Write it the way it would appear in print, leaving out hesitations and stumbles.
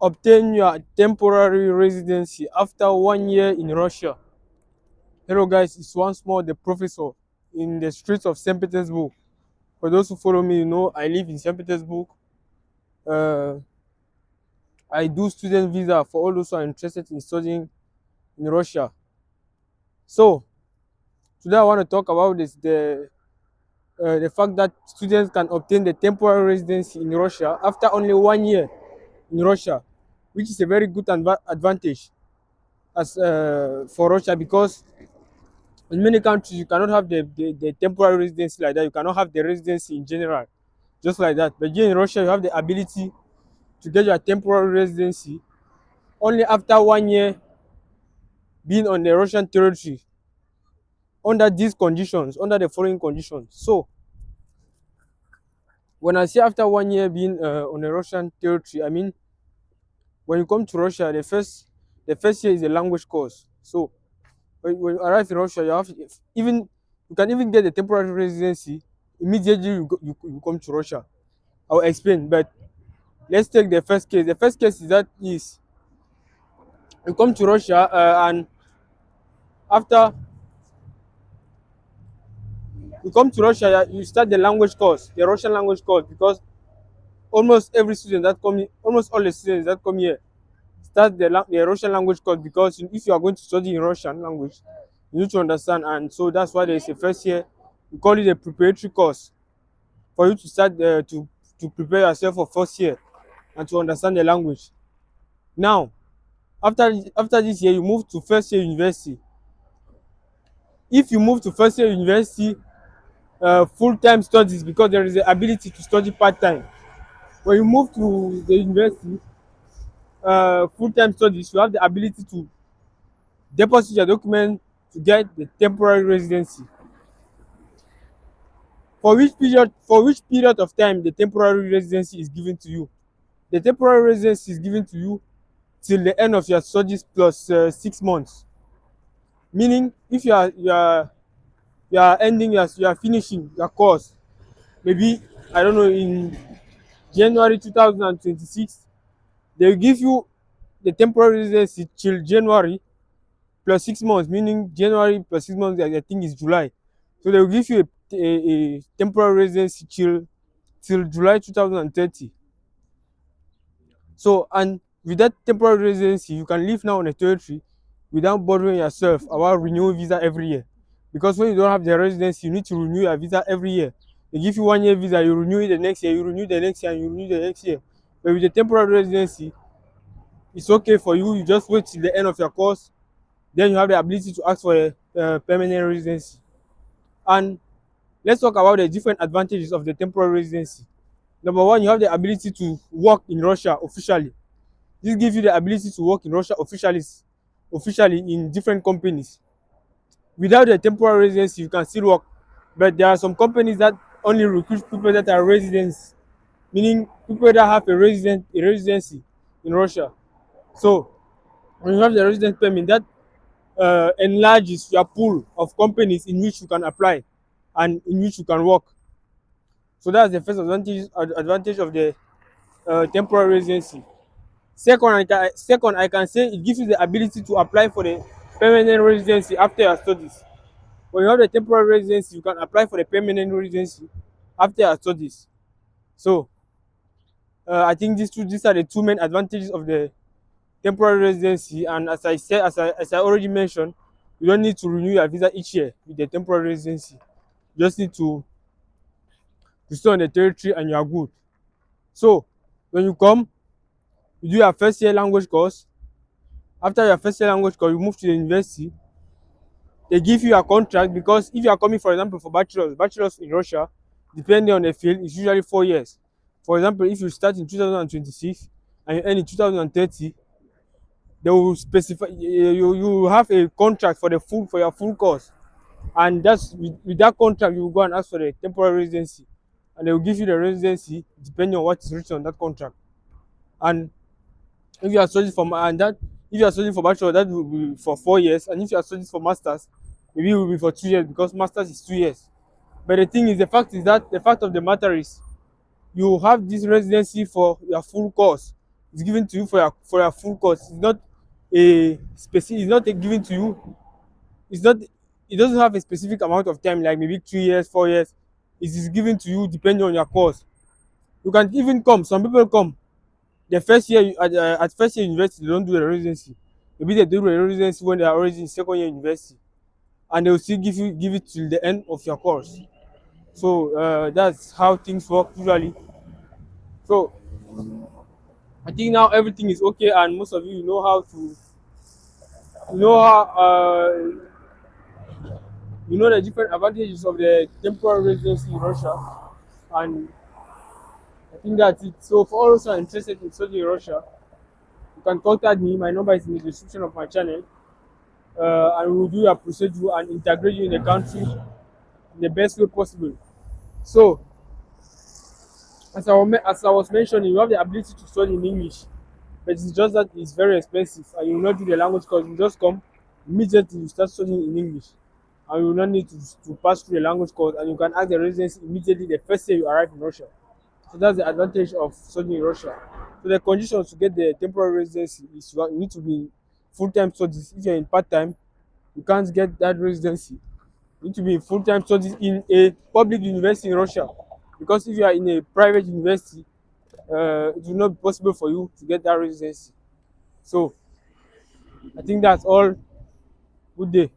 obtain your temporary residency after 1 year in Russia. Hello guys, it's once more the professor in the streets of St. Petersburg. For those who follow me, you know I live in St. Petersburg. Uh, I do student visa for all those who are interested in studying in Russia. So today I want to talk about the fact that students can obtain the temporary residency in Russia after only 1 year in Russia, which is a very good advantage as for Russia, because in many countries you cannot have the temporary residency like that. You cannot have the residency in general just like that. But here in Russia, you have the ability to get your temporary residency only after 1 year being on the Russian territory under these conditions, under the following conditions. So when I say after 1 year being on the Russian territory, I mean when you come to Russia, the first year is a language course. So when you arrive in Russia, you have to, even you can even get the temporary residency immediately you come to Russia. I'll explain, but let's take the first case. The first case is you come to Russia, and after you come to Russia, you start the language course, the Russian language course, because almost all the students that come here start the Russian language course, because if you are going to study in Russian language, you need to understand, and so that's why there is a first year. We call it a preparatory course for you to start to prepare yourself for first year and to understand the language. Now, after this year, you move to first year university. If you move to first year university, full-time studies, because there is the ability to study part-time. When you move to the university, full-time studies, you have the ability to deposit your document to get the temporary residency. For which period of time the temporary residency is given to you? The temporary residency is given to you till the end of your studies plus 6 months. Meaning, if you are ending you are finishing your course, maybe I don't know, in January 2026, they will give you the temporary residency till January plus 6 months, meaning January plus 6 months, I think is July. So they will give you a temporary residency till July 2030. So, and with that temporary residency, you can live now on a territory without bothering yourself about renewing visa every year. Because when you don't have the residency, you need to renew your visa every year. They give you 1 year visa, you renew it the next year, you renew the next year, and you renew the next year. But with the temporary residency, it's okay for you. You just wait till the end of your course, then you have the ability to ask for a permanent residency. And let's talk about the different advantages of the temporary residency. Number one, you have the ability to work in Russia officially. This gives you the ability to work in Russia officially in different companies. Without the temporary residency, you can still work, but there are some companies that only recruit people that are residents, meaning people that have a residency in Russia. So when you have the resident permit, that enlarges your pool of companies in which you can apply and in which you can work. So that's the first advantage of the temporary residency. Second, I can say it gives you the ability to apply for the permanent residency after your studies. When you have the temporary residency, you can apply for the permanent residency after your studies. So I think these are the two main advantages of the temporary residency. And as I said, as I already mentioned, you don't need to renew your visa each year with the temporary residency. You just need to stay on the territory and you are good. So when you come, you do your first year language course. After your first year language course, you move to the university. They give you a contract, because if you are coming, for example, for bachelor's in Russia, depending on the field, it's usually 4 years. For example, if you start in 2026 and you end in 2030, they will specify you have a contract for your full course, and that's with that contract you will go and ask for the temporary residency, and they will give you the residency depending on what is written on that contract. And if you are studying for and that if you are studying for bachelor, that will be for 4 years, and if you are studying for masters, maybe it will be for 2 years, because masters is 2 years. But the fact of the matter is, you have this residency for your full course It's given to you for your full course. It's not a specific. It's not given to you. It's not. It doesn't have a specific amount of time, like maybe 3 years, 4 years. It is given to you depending on your course. You can even come. Some people come the first year at first year university. They don't do the residency. Maybe they do the residency when they are already in second year university, and they will still give it till the end of your course. So that's how things work usually. So I think now everything is okay, and most of you know how to you know how you know the different advantages of the temporary residency in Russia, and I think that's it. So for all those who are interested in studying in Russia, you can contact me. My number is in the description of my channel, and we will do a procedure and integrate you in the country in the best way possible. So as I was mentioning, you have the ability to study in English, but it's just that it's very expensive, and you will not do the language course. You just come immediately, you start studying in English, and you will not need to pass through the language course, and you can ask the residency immediately the first day you arrive in Russia. So that's the advantage of studying in Russia. So the conditions to get the temporary residency is you need to be in full-time studies. If you're in part-time, you can't get that residency. You need to be in full-time studies in a public university in Russia. Because if you are in a private university, it will not be possible for you to get that residency. So I think that's all. Good day.